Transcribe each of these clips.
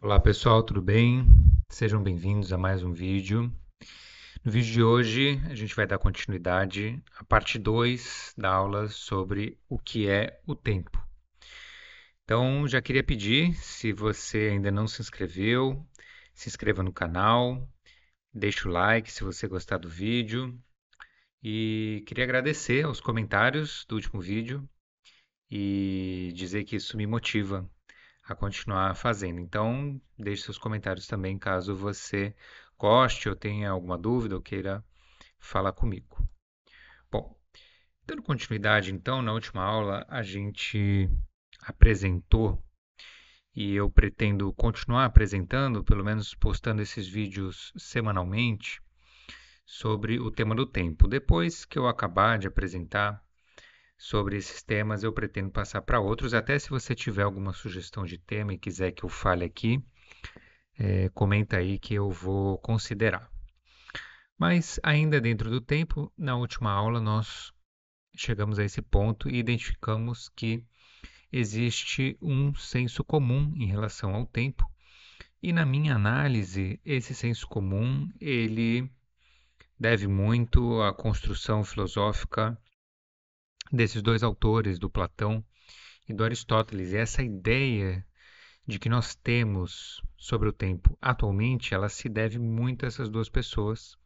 Olá pessoal, tudo bem? Sejam bem-vindos a mais um vídeo. No vídeo de hoje a gente vai dar continuidade à parte 2 da aula sobre o que é o tempo. Então já queria pedir, se você ainda não se inscreveu, se inscreva no canal, deixe o like se você gostar do vídeo e queria agradecer aos comentários do último vídeo e dizer que isso me motiva a continuar fazendo. Então, deixe seus comentários também caso você goste ou tenha alguma dúvida ou queira falar comigo. Bom, dando continuidade, então, na última aula a gente apresentou e eu pretendo continuar apresentando, pelo menos postando esses vídeos semanalmente, sobre o tema do tempo. Depois que eu acabar de apresentar sobre esses temas, eu pretendo passar para outros. Até se você tiver alguma sugestão de tema e quiser que eu fale aqui, comenta aí que eu vou considerar. Mas ainda dentro do tempo, na última aula nós chegamos a esse ponto e identificamos que existe um senso comum em relação ao tempo. E na minha análise, esse senso comum, ele deve muito à construção filosófica desses dois autores, do Platão e do Aristóteles. E essa ideia de que nós temos sobre o tempo atualmente, ela se deve muito a essas duas pessoas.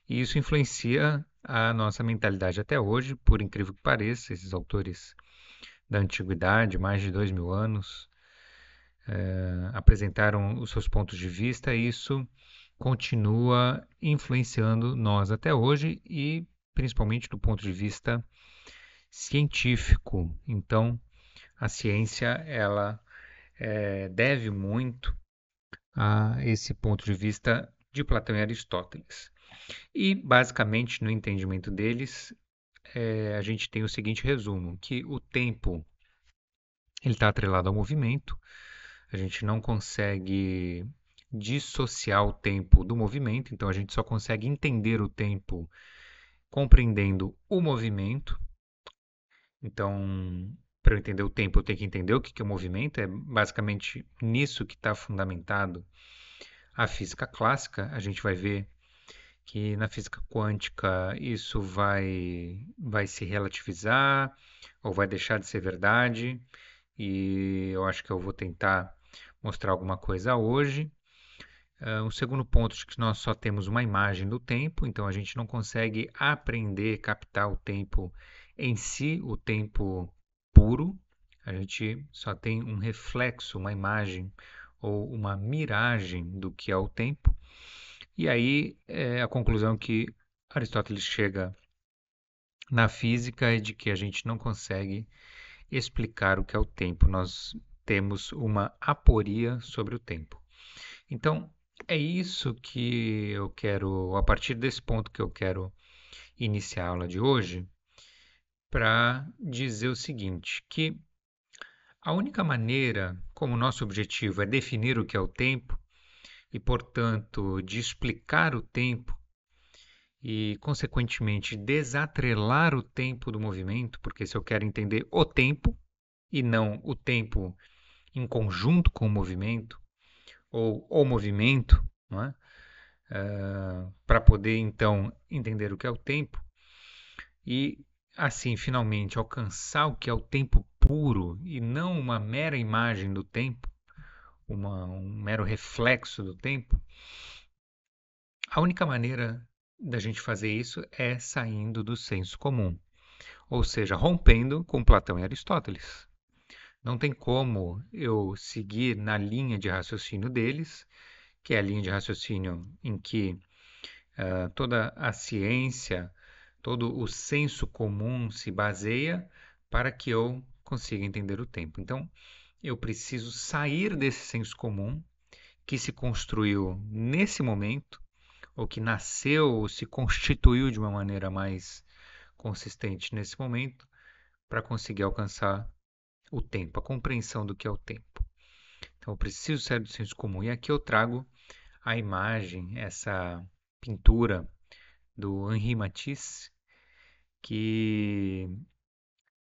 E isso influencia a nossa mentalidade até hoje, por incrível que pareça, esses autores da antiguidade, mais de 2000 anos, apresentaram os seus pontos de vista e isso continua influenciando nós até hoje e principalmente do ponto de vista científico. Então, a ciência, ela deve muito a esse ponto de vista de Platão e Aristóteles. E, basicamente, no entendimento deles, a gente tem o seguinte resumo, que o tempo está atrelado ao movimento, a gente não consegue dissociar o tempo do movimento, então a gente só consegue entender o tempo compreendendo o movimento. Então, para eu entender o tempo, eu tenho que entender o que é o movimento, é basicamente nisso que está fundamentado a física clássica. A gente vai ver que na física quântica isso vai se relativizar ou vai deixar de ser verdade, e eu acho que eu vou tentar mostrar alguma coisa hoje. O segundo ponto é que nós só temos uma imagem do tempo, então a gente não consegue aprender, captar o tempo em si, o tempo puro. A gente só tem um reflexo, uma imagem ou uma miragem do que é o tempo. E aí a conclusão que Aristóteles chega na física é de que a gente não consegue explicar o que é o tempo. Nós temos uma aporia sobre o tempo. Então, é isso que eu quero, a partir desse ponto que eu quero iniciar a aula de hoje, para dizer o seguinte, que a única maneira como nosso objetivo é definir o que é o tempo e, portanto, de explicar o tempo e, consequentemente, desatrelar o tempo do movimento, porque se eu quero entender o tempo e não o tempo em conjunto com o movimento, ou o movimento, não é? Para poder então entender o que é o tempo e assim finalmente alcançar o que é o tempo puro e não uma mera imagem do tempo, um mero reflexo do tempo. A única maneira da gente fazer isso é saindo do senso comum, ou seja, rompendo com Platão e Aristóteles. Não tem como eu seguir na linha de raciocínio deles, que é a linha de raciocínio em que toda a ciência, todo o senso comum se baseia para que eu consiga entender o tempo. Então, eu preciso sair desse senso comum que se construiu nesse momento, ou que nasceu ou se constituiu de uma maneira mais consistente nesse momento, para conseguir alcançar o tempo, a compreensão do que é o tempo. Então, eu preciso sair do senso comum. E aqui eu trago a imagem, essa pintura do Henri Matisse, que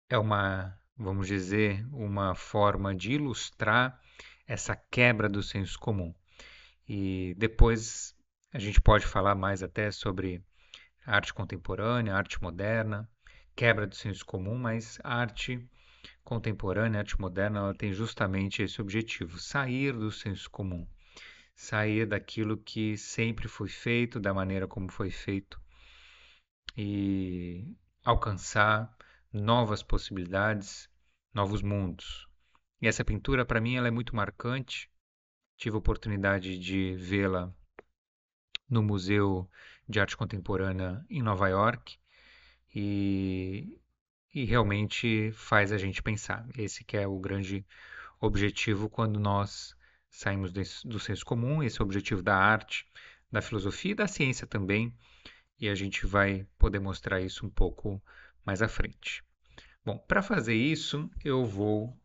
é uma, vamos dizer, uma forma de ilustrar essa quebra do senso comum. E depois a gente pode falar mais até sobre arte contemporânea, arte moderna, quebra do senso comum, mas a arte contemporânea, a arte moderna, ela tem justamente esse objetivo: sair do senso comum, sair daquilo que sempre foi feito, da maneira como foi feito e alcançar novas possibilidades, novos mundos. E essa pintura, para mim, ela é muito marcante. Tive a oportunidade de vê-la no Museu de Arte Contemporânea em Nova York e, e realmente faz a gente pensar. Esse que é o grande objetivo quando nós saímos do senso comum, esse é o objetivo da arte, da filosofia e da ciência também, e a gente vai poder mostrar isso um pouco mais à frente. Bom, para fazer isso, eu vou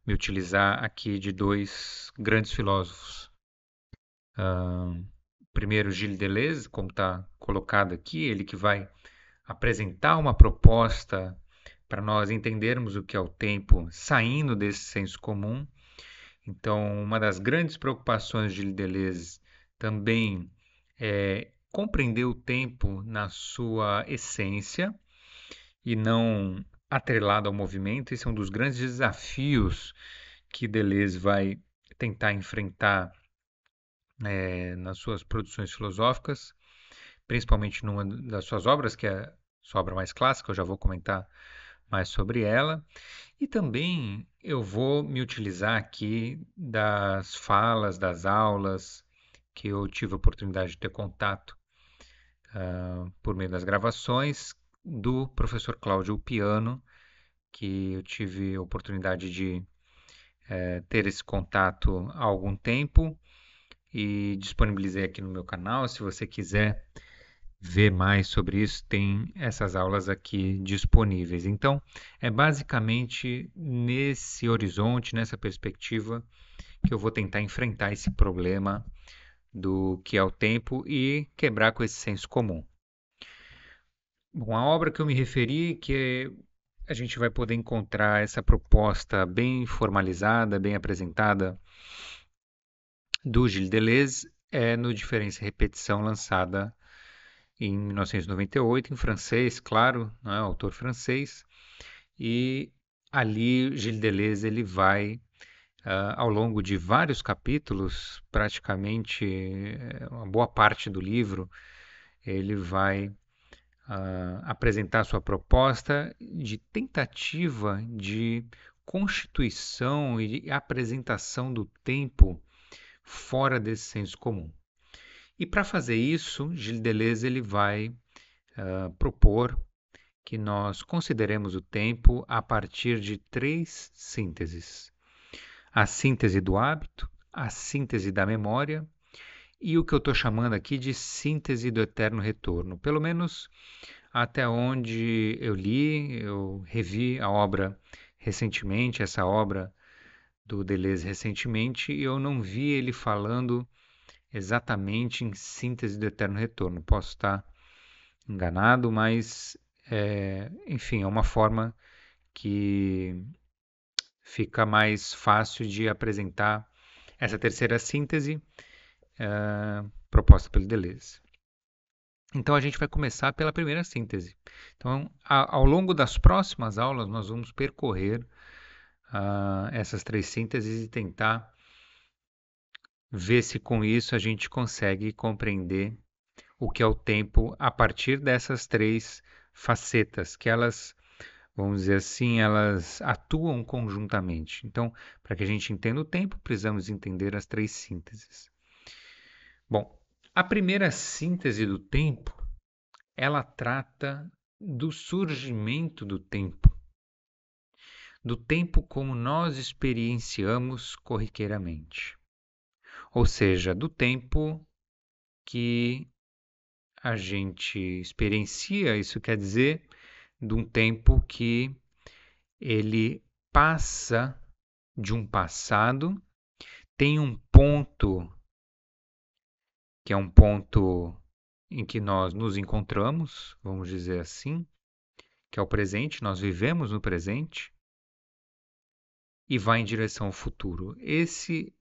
me utilizar aqui de dois grandes filósofos. Primeiro, Gilles Deleuze, como está colocado aqui, ele que vai apresentar uma proposta para nós entendermos o que é o tempo, saindo desse senso comum. Então, uma das grandes preocupações de Gilles Deleuze também é compreender o tempo na sua essência e não atrelado ao movimento. Esse é um dos grandes desafios que Deleuze vai tentar enfrentar nas suas produções filosóficas, principalmente numa das suas obras, que é a sua obra mais clássica, eu já vou comentar mais sobre ela. E também eu vou me utilizar aqui das falas, das aulas que eu tive a oportunidade de ter contato por meio das gravações do professor Cláudio Piano, que eu tive a oportunidade de ter esse contato há algum tempo e disponibilizei aqui no meu canal. Se você quiser ver mais sobre isso, tem essas aulas aqui disponíveis. Então, é basicamente nesse horizonte, nessa perspectiva, que eu vou tentar enfrentar esse problema do que é o tempo e quebrar com esse senso comum. Bom, a obra que eu me referi, a gente vai poder encontrar essa proposta bem formalizada, bem apresentada do Gilles Deleuze, é no Diferença e Repetição, lançada em 1998, em francês, claro, né, autor francês, e ali Gilles Deleuze ele vai, ao longo de vários capítulos, praticamente uma boa parte do livro, ele vai apresentar sua proposta de tentativa de constituição e de apresentação do tempo fora desse senso comum. E para fazer isso, Gilles Deleuze ele vai propor que nós consideremos o tempo a partir de três sínteses: a síntese do hábito, a síntese da memória e o que eu estou chamando aqui de síntese do eterno retorno. Pelo menos até onde eu li, eu revi a obra recentemente, essa obra do Deleuze recentemente, e eu não vi ele falando exatamente em síntese do eterno retorno. Posso estar enganado, mas enfim, é uma forma que fica mais fácil de apresentar essa terceira síntese proposta pelo Deleuze. Então a gente vai começar pela primeira síntese. Então, ao longo das próximas aulas, nós vamos percorrer essas três sínteses e tentar ver se com isso a gente consegue compreender o que é o tempo a partir dessas três facetas, que elas, vamos dizer assim, elas atuam conjuntamente. Então, para que a gente entenda o tempo, precisamos entender as três sínteses. Bom, a primeira síntese do tempo, ela trata do surgimento do tempo como nós experienciamos corriqueiramente. Ou seja, do tempo que a gente experiencia, isso quer dizer, de um tempo que ele passa de um passado, tem um ponto que é um ponto em que nós nos encontramos, vamos dizer assim, que é o presente, nós vivemos no presente, e vai em direção ao futuro. Esse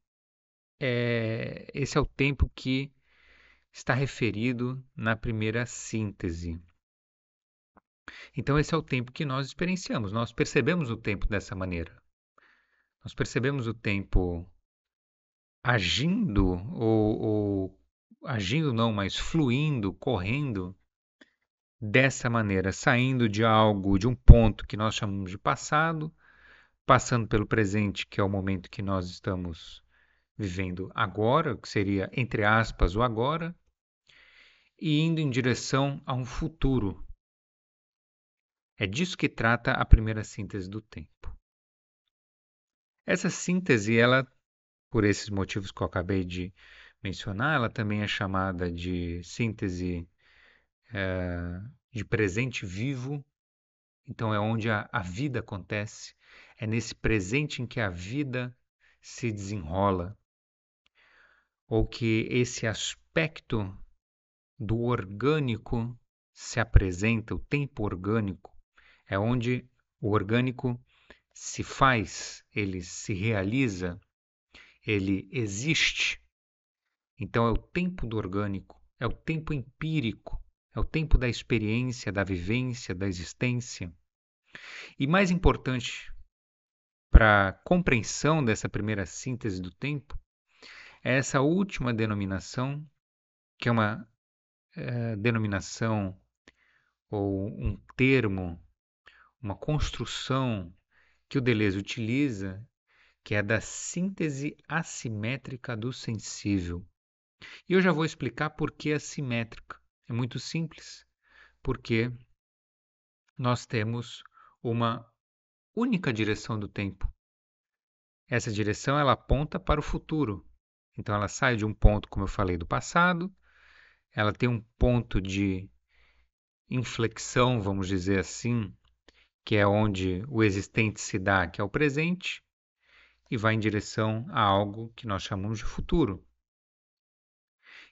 é o tempo que está referido na primeira síntese. Então, esse é o tempo que nós experienciamos, nós percebemos o tempo dessa maneira. Nós percebemos o tempo agindo, ou agindo não, mas fluindo, correndo dessa maneira, saindo de algo, de um ponto que nós chamamos de passado, passando pelo presente, que é o momento que nós estamos vivendo agora, que seria, entre aspas, o agora, e indo em direção a um futuro. É disso que trata a primeira síntese do tempo. Essa síntese, ela, por esses motivos que eu acabei de mencionar, ela também é chamada de síntese de presente vivo. Então, é onde a vida acontece, é nesse presente em que a vida se desenrola, ou que esse aspecto do orgânico se apresenta, o tempo orgânico, é onde o orgânico se faz, ele se realiza, ele existe. Então é o tempo do orgânico, é o tempo empírico, é o tempo da experiência, da vivência, da existência. E mais importante para a compreensão dessa primeira síntese do tempo é essa última denominação, que é uma denominação ou um termo, uma construção que o Deleuze utiliza, que é da síntese assimétrica do sensível. E eu já vou explicar por que assimétrica. É muito simples, porque nós temos uma única direção do tempo. Essa direção ela aponta para o futuro. Então ela sai de um ponto, como eu falei, do passado, ela tem um ponto de inflexão, vamos dizer assim, que é onde o existente se dá, que é o presente, e vai em direção a algo que nós chamamos de futuro.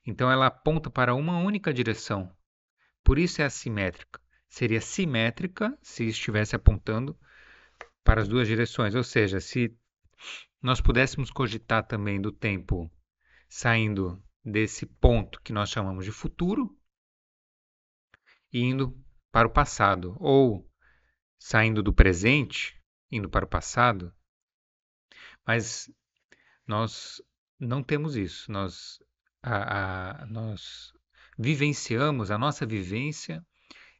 Então ela aponta para uma única direção. Por isso é assimétrica. Seria simétrica se estivesse apontando para as duas direções. Ou seja, se nós pudéssemos cogitar também do tempo saindo desse ponto que nós chamamos de futuro e indo para o passado, ou saindo do presente, indo para o passado, mas nós não temos isso. Nós vivenciamos, a nossa vivência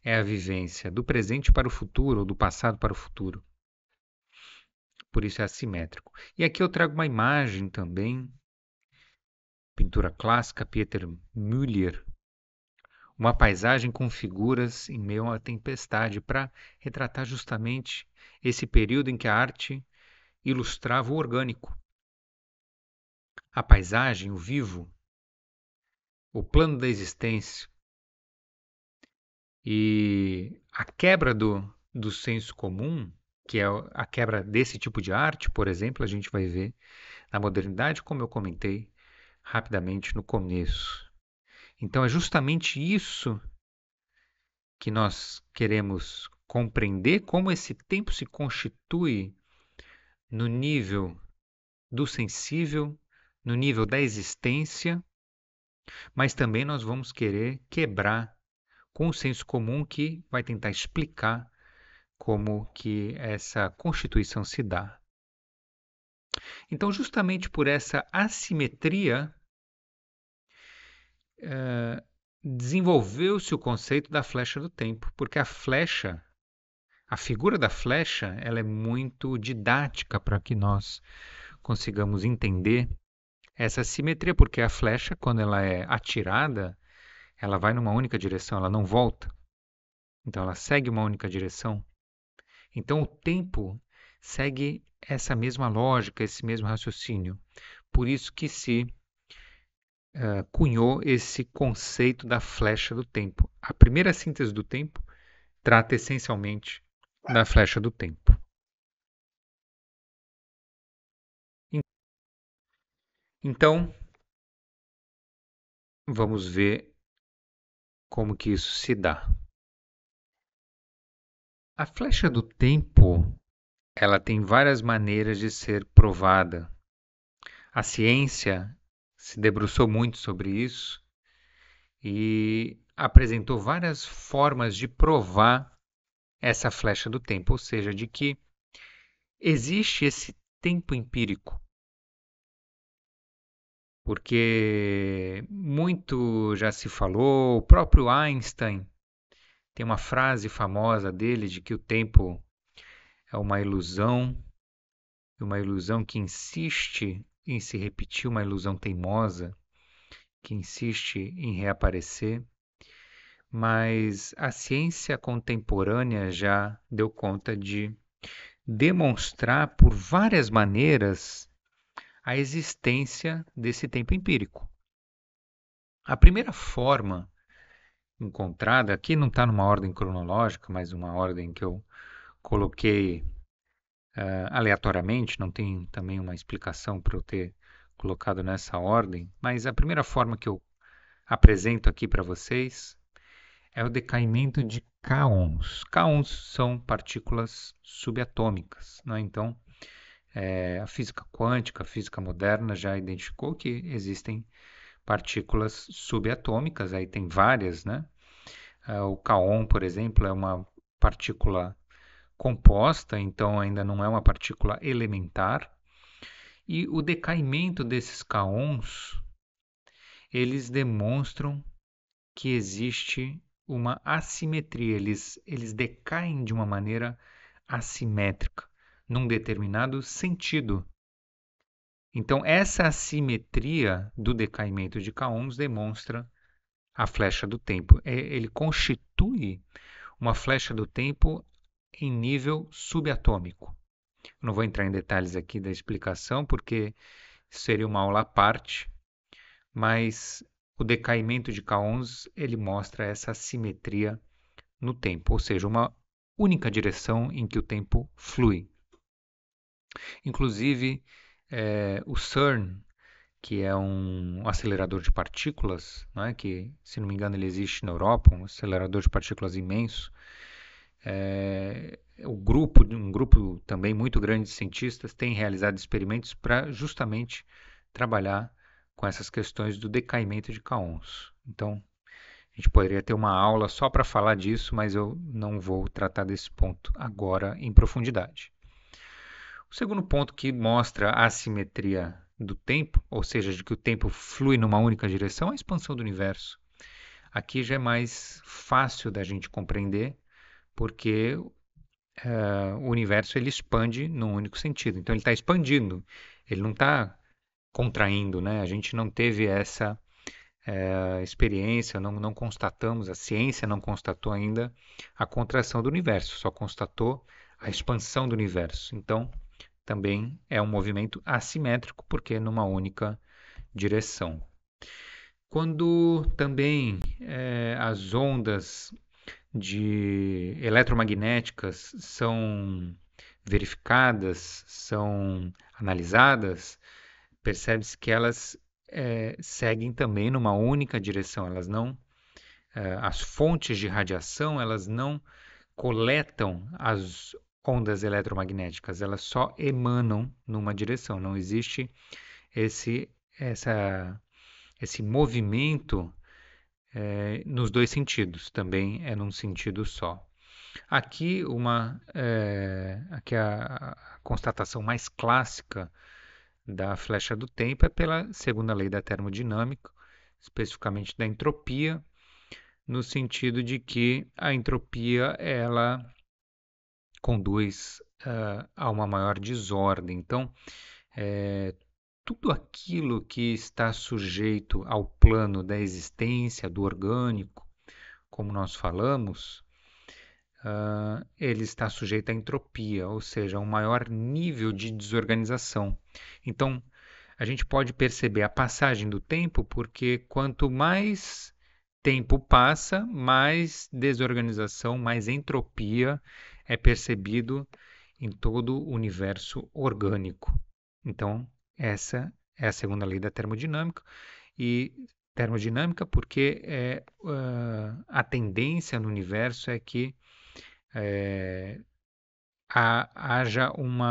é a vivência do presente para o futuro, ou do passado para o futuro. Por isso é assimétrico. E aqui eu trago uma imagem também, pintura clássica, Pieter Mulier, uma paisagem com figuras em meio a uma tempestade, para retratar justamente esse período em que a arte ilustrava o orgânico. A paisagem, o vivo, o plano da existência e a quebra do senso comum, que é a quebra desse tipo de arte, por exemplo, a gente vai ver na modernidade, como eu comentei rapidamente no começo. Então é justamente isso que nós queremos compreender, como esse tempo se constitui no nível do sensível, no nível da existência, mas também nós vamos querer quebrar com o senso comum que vai tentar explicar como que essa constituição se dá. Então, justamente por essa assimetria, desenvolveu-se o conceito da flecha do tempo, porque a flecha, a figura da flecha, ela é muito didática para que nós consigamos entender essa simetria, porque a flecha, quando ela é atirada, ela vai numa única direção, ela não volta. Então ela segue uma única direção. Então o tempo segue essa mesma lógica, esse mesmo raciocínio. Por isso que se cunhou esse conceito da flecha do tempo. A primeira síntese do tempo trata essencialmente da flecha do tempo. Então, vamos ver como que isso se dá. A flecha do tempo, ela tem várias maneiras de ser provada. A ciência se debruçou muito sobre isso e apresentou várias formas de provar essa flecha do tempo, ou seja, de que existe esse tempo empírico, porque muito já se falou, o próprio Einstein tem uma frase famosa dele de que o tempo é uma ilusão que insiste em se repetir, uma ilusão teimosa que insiste em reaparecer. Mas a ciência contemporânea já deu conta de demonstrar por várias maneiras a existência desse tempo empírico. A primeira forma encontrada, aqui não está numa ordem cronológica, mas uma ordem que eu coloquei aleatoriamente, não tem também uma explicação para eu ter colocado nessa ordem, mas a primeira forma que eu apresento aqui para vocês é o decaimento de cáons. Cáons são partículas subatômicas, né? Então, a física quântica, a física moderna já identificou que existem partículas subatômicas, aí tem várias, né? O cáon, por exemplo, é uma partícula composta, então ainda não é uma partícula elementar. E o decaimento desses cáons, eles demonstram que existe uma assimetria, eles decaem de uma maneira assimétrica, num determinado sentido. Então, essa assimetria do decaimento de cáons demonstra a flecha do tempo. Ele constitui uma flecha do tempo em nível subatômico. Não vou entrar em detalhes aqui da explicação, porque seria uma aula à parte, mas o decaimento de cáons ele mostra essa assimetria no tempo, ou seja, uma única direção em que o tempo flui. Inclusive, o CERN, que é um acelerador de partículas, né, que, se não me engano, ele existe na Europa, um acelerador de partículas imenso. Um grupo também muito grande de cientistas tem realizado experimentos para justamente trabalhar com essas questões do decaimento de cáons. Então, a gente poderia ter uma aula só para falar disso, mas eu não vou tratar desse ponto agora em profundidade. O segundo ponto que mostra a assimetria do tempo, ou seja, de que o tempo flui numa única direção, é a expansão do universo. Aqui já é mais fácil da gente compreender, porque o universo ele expande num único sentido. Então ele está expandindo, ele não está contraindo, né? A gente não teve essa experiência, não constatamos, a ciência não constatou ainda a contração do universo, só constatou a expansão do universo. Então também é um movimento assimétrico, porque numa única direção. Quando também as ondas de eletromagnéticas são verificadas, são analisadas, percebe-se que elas seguem também numa única direção. Elas não, as fontes de radiação, elas não coletam as ondas eletromagnéticas, elas só emanam numa direção. Não existe esse, essa, esse movimento nos dois sentidos, também é num sentido só. Aqui a constatação mais clássica da flecha do tempo é pela segunda lei da termodinâmica, especificamente da entropia, no sentido de que a entropia ela conduz a uma maior desordem. Então, tudo aquilo que está sujeito ao plano da existência, do orgânico, como nós falamos, ele está sujeito à entropia, ou seja, a um maior nível de desorganização. Então, a gente pode perceber a passagem do tempo, porque quanto mais tempo passa, mais desorganização, mais entropia é percebido em todo o universo orgânico. Então, essa é a segunda lei da termodinâmica. E termodinâmica porque a tendência no universo é que haja um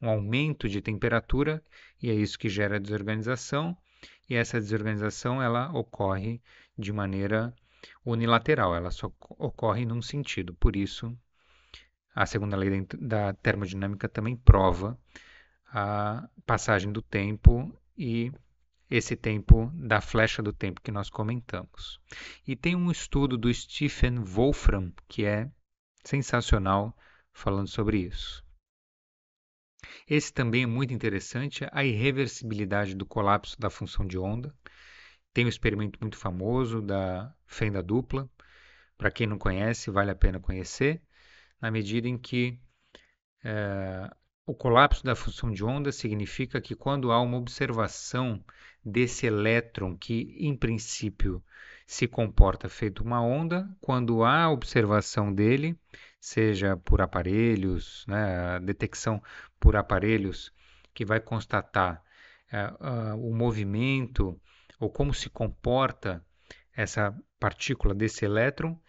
aumento de temperatura e é isso que gera desorganização. E essa desorganização ela ocorre de maneira unilateral, ela só ocorre num sentido. Por isso, a segunda lei da termodinâmica também prova a passagem do tempo e esse tempo da flecha do tempo que nós comentamos. E tem um estudo do Stephen Wolfram que é sensacional falando sobre isso. Esse também é muito interessante, a irreversibilidade do colapso da função de onda. Tem um experimento muito famoso da fenda dupla. Para quem não conhece, vale a pena conhecer, na medida em que o colapso da função de onda significa que quando há uma observação desse elétron que, em princípio, se comporta feito uma onda, quando há observação dele, seja por aparelhos, né, a detecção por aparelhos que vai constatar o movimento ou como se comporta essa partícula desse elétron,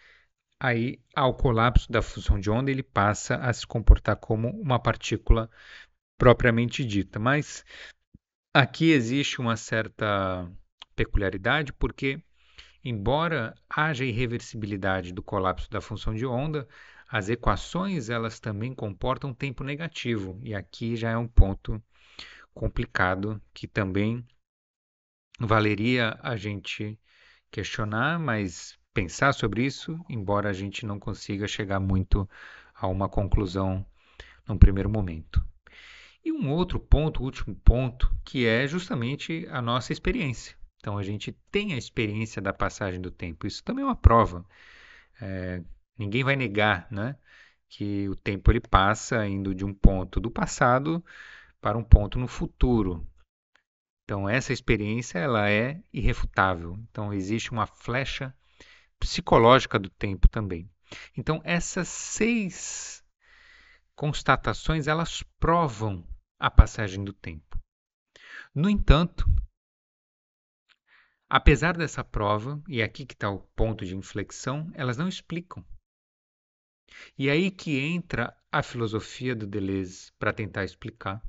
aí, ao colapso da função de onda, ele passa a se comportar como uma partícula propriamente dita. Mas aqui existe uma certa peculiaridade, porque, embora haja irreversibilidade do colapso da função de onda, as equações elas também comportam tempo negativo. E aqui já é um ponto complicado que também valeria a gente questionar, mas pensar sobre isso, embora a gente não consiga chegar muito a uma conclusão num primeiro momento. E um outro ponto, o último ponto, que é justamente a nossa experiência. Então a gente tem a experiência da passagem do tempo. Isso também é uma prova. Ninguém vai negar, né, que o tempo ele passa indo de um ponto do passado para um ponto no futuro. Então essa experiência ela é irrefutável. Então existe uma flecha psicológica do tempo também. Então essas 6 constatações elas provam a passagem do tempo. No entanto, apesar dessa prova, e é aqui que está o ponto de inflexão, elas não explicam. E aí que entra a filosofia do Deleuze para tentar explicar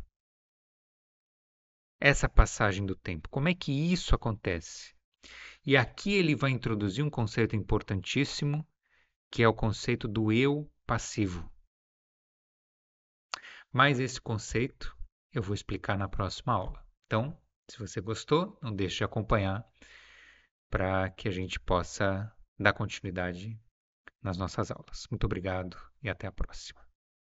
essa passagem do tempo. Como é que isso acontece? E aqui ele vai introduzir um conceito importantíssimo, que é o conceito do eu passivo. Mas esse conceito eu vou explicar na próxima aula. Então, se você gostou, não deixe de acompanhar para que a gente possa dar continuidade nas nossas aulas. Muito obrigado e até a próxima.